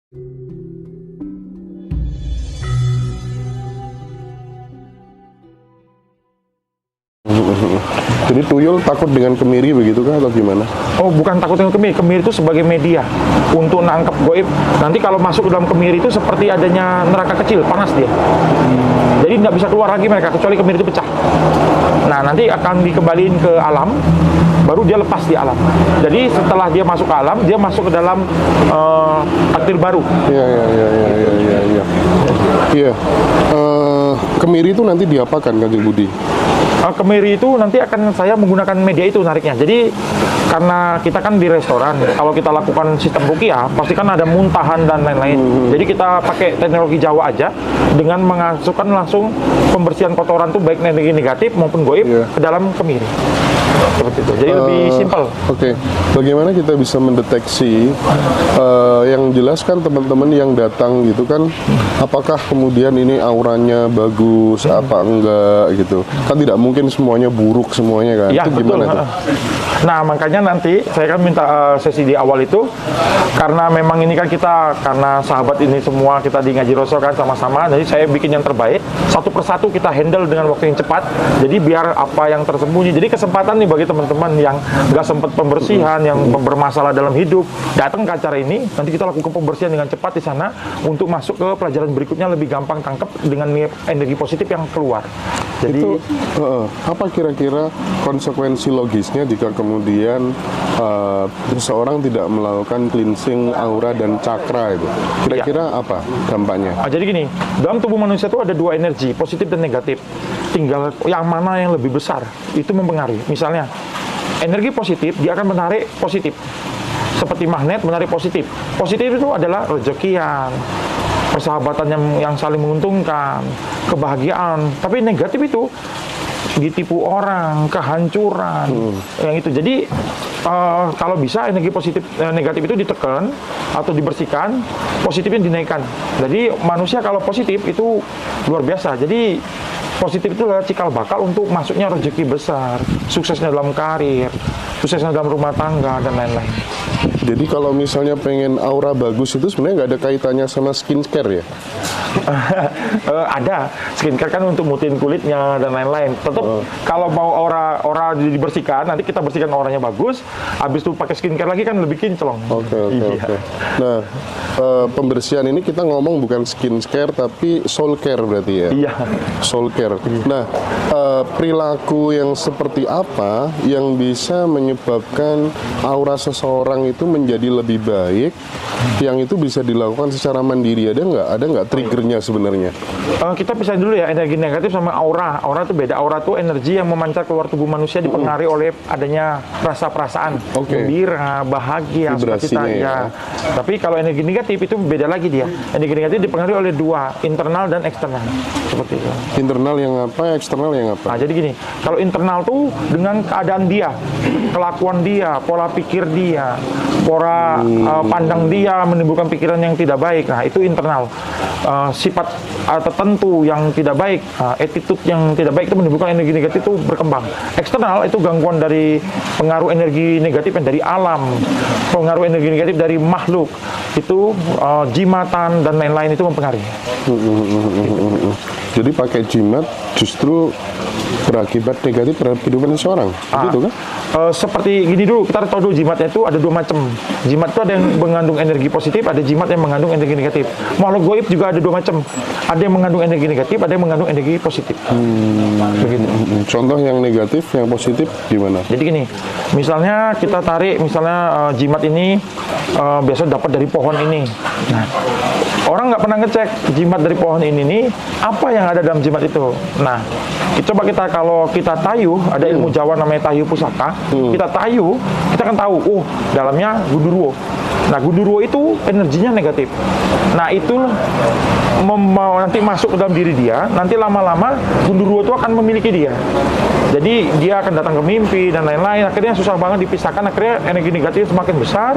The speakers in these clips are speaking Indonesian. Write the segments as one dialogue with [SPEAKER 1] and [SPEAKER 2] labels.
[SPEAKER 1] Jadi tuyul takut dengan kemiri begitu kah atau gimana?
[SPEAKER 2] Oh, bukan takut dengan kemiri. Kemiri itu sebagai media untuk nangkep goib. Nanti kalau masuk ke dalam kemiri itu seperti adanya neraka kecil, panas dia. Jadi nggak bisa keluar lagi mereka, kecuali kemiri itu pecah. Nah, nanti akan dikembaliin ke alam, baru dia lepas di alam. Jadi setelah dia masuk ke alam, dia masuk ke dalam takdir baru.
[SPEAKER 1] Iya. Iya. Kemiri itu nanti diapakan, Kanjeng Budi?
[SPEAKER 2] Kemiri itu nanti akan saya menggunakan media itu nariknya. Jadi karena kita kan di restoran, kalau kita lakukan sistem ruqyah pasti kan ada muntahan dan lain-lain. Jadi kita pakai teknologi Jawa aja dengan mengasukkan langsung pembersihan kotoran tuh baik energi negatif maupun goib ke dalam kemiri. Seperti itu. Jadi lebih simpel.
[SPEAKER 1] Oke. Bagaimana kita bisa mendeteksi yang jelas kan teman-teman yang datang gitu kan, apakah kemudian ini auranya bagus apa enggak gitu. Kan tidak mungkin semuanya buruk semuanya kan.
[SPEAKER 2] Ya,
[SPEAKER 1] itu gimana
[SPEAKER 2] betul.
[SPEAKER 1] tuh?
[SPEAKER 2] Nah, makanya nanti saya kan minta sesi di awal itu, karena memang ini kan kita, karena sahabat ini semua kita di Ngaji Rasul kan sama-sama, jadi saya bikin yang terbaik, satu persatu kita handle dengan waktu yang cepat, jadi biar apa yang tersembunyi, jadi kesempatan nih bagi teman-teman yang nggak sempat pembersihan, yang bermasalah dalam hidup, datang ke acara ini, nanti kita lakukan pembersihan dengan cepat di sana, untuk masuk ke pelajaran berikutnya lebih gampang tangkap dengan energi positif yang keluar. Jadi
[SPEAKER 1] itu apa kira-kira konsekuensi logisnya jika kemudian seseorang tidak melakukan cleansing aura dan cakra itu? Kira-kira apa dampaknya?
[SPEAKER 2] Jadi gini, dalam tubuh manusia itu ada dua energi, positif dan negatif. Tinggal yang mana yang lebih besar, itu mempengaruhi. Misalnya, energi positif, dia akan menarik positif. Seperti magnet menarik positif. Positif itu adalah rezekian, persahabatan yang saling menguntungkan, kebahagiaan. Tapi negatif itu ditipu orang, kehancuran, yang itu. Jadi kalau bisa energi positif negatif itu ditekan atau dibersihkan, positifnya dinaikkan. Jadi manusia kalau positif itu luar biasa. Jadi positif itu adalah cikal bakal untuk masuknya rezeki besar, suksesnya dalam karir, suksesnya dalam rumah tangga dan lain-lain.
[SPEAKER 1] Jadi kalau misalnya pengen aura bagus itu sebenarnya nggak ada kaitannya sama skincare ya?
[SPEAKER 2] Ada skincare kan untuk mutin kulitnya dan lain-lain. Tetap kalau mau aura dibersihkan, nanti kita bersihkan auranya bagus. Habis itu pakai skincare lagi kan lebih kinclong.
[SPEAKER 1] Oke. Nah, pembersihan ini kita ngomong bukan skincare tapi soul care berarti ya?
[SPEAKER 2] Iya.
[SPEAKER 1] Soul care. Nah, perilaku yang seperti apa yang bisa menyebabkan aura seseorang itu menjadi lebih baik? Yang itu bisa dilakukan secara mandiri, ada nggak triggernya sebenarnya?
[SPEAKER 2] Kita pisahin dulu ya, energi negatif sama aura. Aura itu beda. Aura itu energi yang memancar keluar tubuh manusia dipengaruhi oleh adanya rasa-perasaan, gembira, bahagia, sukacita ya. Tapi kalau energi negatif itu beda lagi dia. Energi negatif dipengaruhi oleh dua, internal dan eksternal. Seperti itu.
[SPEAKER 1] Internal yang apa, eksternal yang apa?
[SPEAKER 2] Nah, jadi gini, kalau internal tuh dengan keadaan dia, kelakuan dia, pola pikir dia, pola pandang dia menimbulkan pikiran yang tidak baik. Nah, itu internal. Sifat tertentu yang tidak baik, attitude yang tidak baik itu menimbulkan energi negatif itu berkembang. Eksternal itu gangguan dari pengaruh energi negatif yang dari alam, pengaruh energi negatif dari makhluk, itu jimatan dan lain-lain itu mempengaruhi.
[SPEAKER 1] Jadi pakai jimat justru berakibat negatif terhadap kehidupan seseorang, gitu kan?
[SPEAKER 2] Seperti gini dulu, kita tahu dulu jimatnya itu ada dua macam. Jimat itu ada yang mengandung energi positif, ada jimat yang mengandung energi negatif. Makhluk gaib juga ada dua macam. Ada yang mengandung energi negatif, ada yang mengandung energi positif. Begitu.
[SPEAKER 1] Contoh yang negatif, yang positif gimana?
[SPEAKER 2] Jadi gini, misalnya kita tarik, misalnya jimat ini biasa dapat dari pohon ini. Nah, orang nggak pernah ngecek jimat dari pohon ini nih, apa yang ada dalam jimat itu. Nah, coba kalau kita tayuh, ada ilmu Jawa namanya tayuh pusaka, kita tayuh, kita kan tahu, dalamnya gundurwo. Nah, gundurwo itu energinya negatif. Nah, itu nanti masuk ke dalam diri dia, nanti lama-lama gundurwo itu akan memiliki dia. Jadi dia akan datang ke mimpi dan lain-lain, akhirnya susah banget dipisahkan, akhirnya energi negatif semakin besar,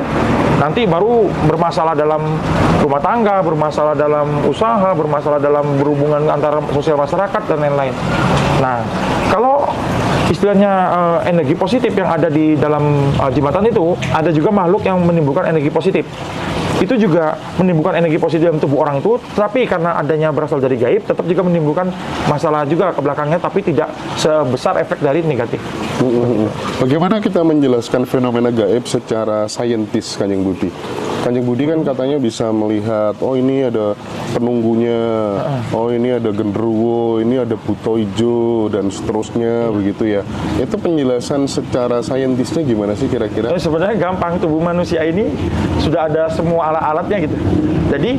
[SPEAKER 2] nanti baru bermasalah dalam rumah tangga, bermasalah dalam usaha, bermasalah dalam berhubungan antara sosial masyarakat dan lain-lain. Nah, kalau istilahnya energi positif yang ada di dalam jimatan itu, ada juga makhluk yang menimbulkan energi positif. itu juga menimbulkan energi positif dalam tubuh orang itu, tapi karena adanya berasal dari gaib, tetap juga menimbulkan masalah juga ke belakangnya, tapi tidak sebesar efek dari negatif.
[SPEAKER 1] Bagaimana kita menjelaskan fenomena gaib secara saintis, Kanjeng Budi? Kanjeng Budi kan katanya bisa melihat, oh ini ada penunggunya, oh ini ada genderuwo, ini ada buto ijo, dan seterusnya, begitu ya. Itu penjelasan secara saintisnya gimana sih kira-kira?
[SPEAKER 2] Sebenarnya gampang, tubuh manusia ini sudah ada semua alat-alatnya gitu. Jadi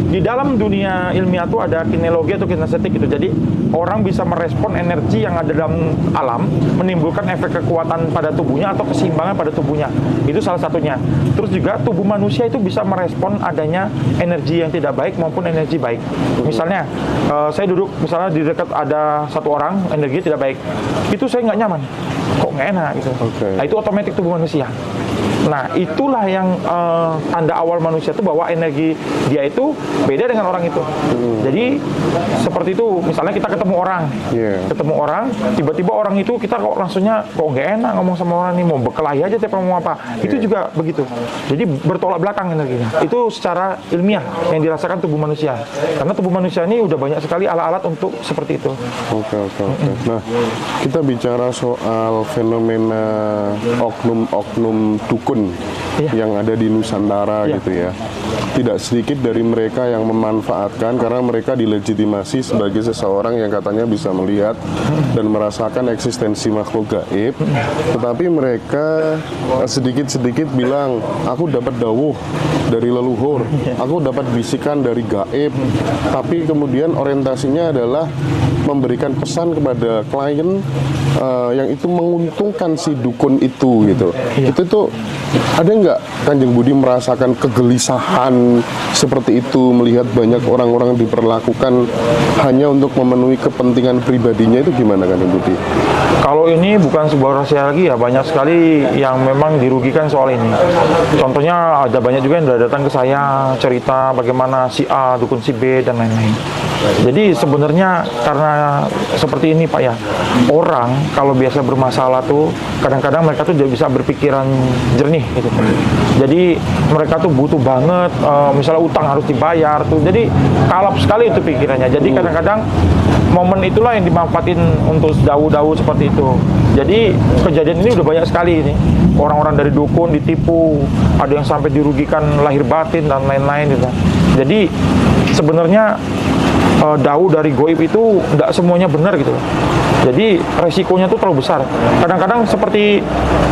[SPEAKER 2] di dalam dunia ilmiah itu ada kineologi atau kinestetik gitu. Jadi orang bisa merespon energi yang ada dalam alam, menimbulkan efek kekuatan pada tubuhnya atau keseimbangan pada tubuhnya. Itu salah satunya. Terus juga tubuh manusia itu bisa merespon adanya energi yang tidak baik maupun energi baik. Misalnya saya duduk misalnya di dekat ada satu orang, energi tidak baik. Itu saya nggak nyaman. Kok nggak enak gitu. Nah, itu otomatis tubuh manusia. Nah, itulah yang tanda awal manusia itu bahwa energi dia itu beda dengan orang itu. Jadi seperti itu, misalnya kita ketemu orang, tiba-tiba orang itu kita kok langsungnya kok nggak enak ngomong sama orang ini, mau berkelahi aja tiap ngomong apa. Itu juga begitu. Jadi bertolak belakang energinya. Itu secara ilmiah yang dirasakan tubuh manusia. Karena tubuh manusia ini udah banyak sekali alat-alat untuk seperti itu.
[SPEAKER 1] Oke. Nah, kita bicara soal fenomena oknum-oknum dukun yang ada di Nusantara gitu ya. Tidak sedikit dari mereka yang memanfaatkan karena mereka dilegitimasi sebagai seseorang yang katanya bisa melihat dan merasakan eksistensi makhluk gaib, tetapi mereka sedikit-sedikit bilang, aku dapat dawuh dari leluhur, aku dapat bisikan dari gaib, tapi kemudian orientasinya adalah memberikan pesan kepada klien yang itu menguntungkan si dukun itu gitu. Itu tuh ada nggak Kanjeng Budi merasakan kegelisahan seperti itu, melihat banyak orang-orang diperlakukan hanya untuk memenuhi kepentingan pribadinya, itu gimana Kanjeng Budi?
[SPEAKER 2] Kalau ini bukan sebuah rahasia lagi ya, banyak sekali yang memang dirugikan soal ini. Contohnya ada banyak juga yang sudah datang ke saya cerita bagaimana si A, dukun si B, dan lain-lain. Jadi sebenarnya karena seperti ini Pak ya, orang kalau biasa bermasalah tuh kadang-kadang mereka tuh tidak bisa berpikiran jernih gitu. Jadi mereka tuh butuh banget, misalnya utang harus dibayar tuh, jadi kalap sekali itu pikirannya. Jadi kadang-kadang momen itulah yang dimanfaatin untuk dawu-dawu seperti itu. Jadi kejadian ini udah banyak sekali ini. Orang-orang dari dukun ditipu, ada yang sampai dirugikan lahir batin dan lain-lain gitu. Jadi sebenarnya dawu dari goib itu tidak semuanya benar gitu. Jadi resikonya tuh terlalu besar. Kadang-kadang seperti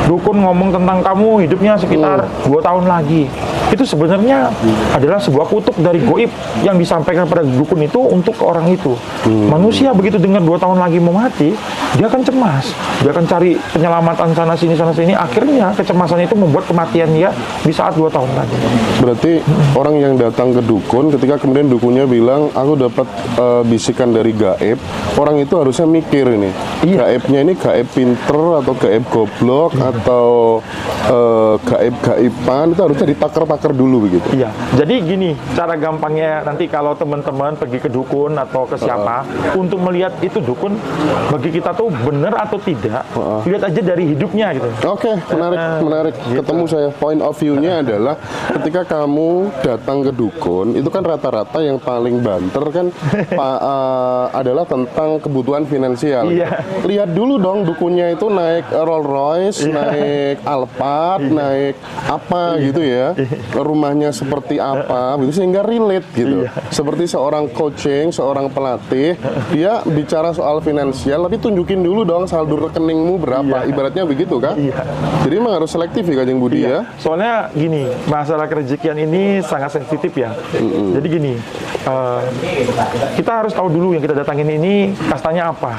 [SPEAKER 2] dukun ngomong tentang kamu hidupnya sekitar 2 tahun lagi. Itu sebenarnya adalah sebuah kutuk dari goib yang disampaikan pada dukun itu untuk orang itu. Manusia begitu dengar 2 tahun lagi mau mati, dia akan cemas. Dia akan cari penyelamatan sana sini. Akhirnya kecemasan itu membuat kematian dia di saat 2 tahun lagi.
[SPEAKER 1] Berarti orang yang datang ke dukun, ketika kemudian dukunnya bilang, aku dapat bisikan dari gaib, orang itu harusnya mikir ini, gaibnya ini gaib pinter atau gaib goblok atau gaib-gaiban, itu harusnya ditakar-takar dulu begitu.
[SPEAKER 2] Iya, jadi gini, cara gampangnya nanti kalau teman-teman pergi ke dukun atau ke siapa untuk melihat itu dukun bagi kita tuh benar atau tidak, lihat aja dari hidupnya gitu.
[SPEAKER 1] Oke, menarik.
[SPEAKER 2] Gitu.
[SPEAKER 1] Ketemu saya, point of view-nya adalah ketika kamu datang ke dukun, itu kan rata-rata yang paling banter kan adalah tentang kebutuhan finansial. Lihat dulu dong dukunnya itu naik Rolls Royce, naik Alphard, naik apa gitu ya, rumahnya seperti apa, gitu, sehingga relate gitu. Seperti seorang coaching, seorang pelatih, dia bicara soal finansial, tapi tunjukin dulu dong saldo rekeningmu berapa, ibaratnya begitu kan? Jadi memang harus selektif ya Kanjeng Budi ya.
[SPEAKER 2] Soalnya gini, masalah kerezekian ini sangat sensitif ya. Jadi gini, kita harus tahu dulu yang kita datangin ini kastanya apa,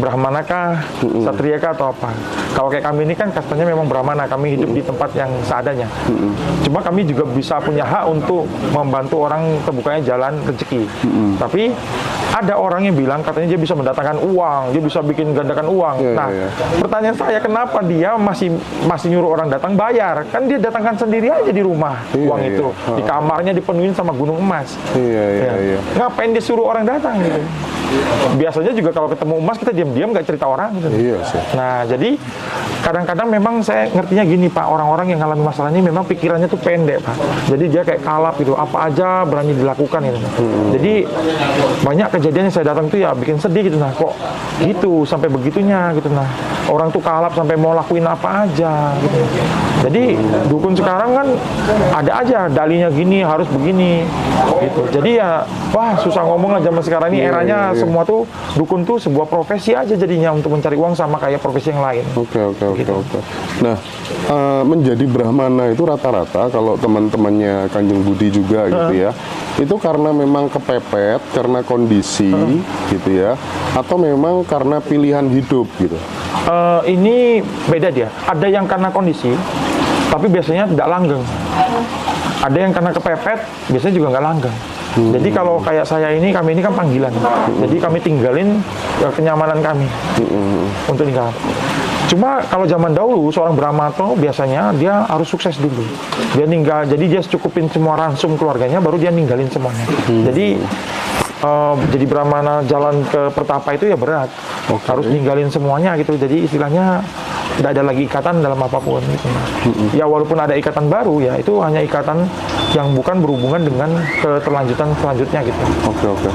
[SPEAKER 2] brahmanakah, satriakah atau apa. Kalau kayak kami ini kan kastanya memang brahmana, kami hidup di tempat yang seadanya. Cuma kami juga bisa punya hak untuk membantu orang terbukanya jalan rezeki. Tapi ada orang yang bilang katanya dia bisa mendatangkan uang, dia bisa bikin gandakan uang. Pertanyaan saya, kenapa dia masih nyuruh orang datang bayar? Kan dia datangkan sendiri aja di rumah uang itu, di kamarnya dipenuhin sama gunung emas.
[SPEAKER 1] iya.
[SPEAKER 2] Ngapain dia suruh orang datang gitu? Biasanya juga kalau ketemu emas kita diam-diam nggak cerita orang gitu.
[SPEAKER 1] Iya sih.
[SPEAKER 2] Nah, jadi kadang-kadang memang saya ngertinya gini Pak, orang-orang yang ngalami masalah ini memang pikirannya tuh pendek Pak. Jadi dia kayak kalap gitu, apa aja berani dilakukan gitu. Jadi banyak kejadian yang saya datang tuh ya bikin sedih gitu. Nah, kok gitu sampai begitunya gitu. Nah, orang tuh kalap sampai mau lakuin apa aja gitu. Jadi dukun sekarang kan ada aja dalinya gini, harus begini gitu. Jadi ya wah susah ngomong aja zaman sekarang ini eranya semua tuh dukun tuh sebuah profesi aja jadinya untuk mencari uang sama kayak profesi yang lain.
[SPEAKER 1] Oke. Nah, menjadi Brahmana itu rata-rata kalau teman-temannya Kanjeng Budi juga gitu ya, itu karena memang kepepet, karena kondisi gitu ya, atau memang karena pilihan hidup gitu.
[SPEAKER 2] Ini beda dia. Ada yang karena kondisi, tapi biasanya tidak langgeng. Ada yang karena kepepet, biasanya juga nggak langgeng. Jadi kalau kayak saya ini, kami ini kan panggilan. Jadi kami tinggalin kenyamanan kami untuk tinggal. Cuma kalau zaman dahulu seorang Brahmana biasanya dia harus sukses dulu. Dia tinggal, jadi dia cukupin semua ransum keluarganya, baru dia ninggalin semuanya. Jadi Brahmana jalan ke pertapa itu ya berat. Harus ninggalin semuanya gitu. Jadi istilahnya tidak ada lagi ikatan dalam apapun gitu. Ya walaupun ada ikatan baru ya itu hanya ikatan yang bukan berhubungan dengan keterlanjutan selanjutnya gitu.
[SPEAKER 1] Oke.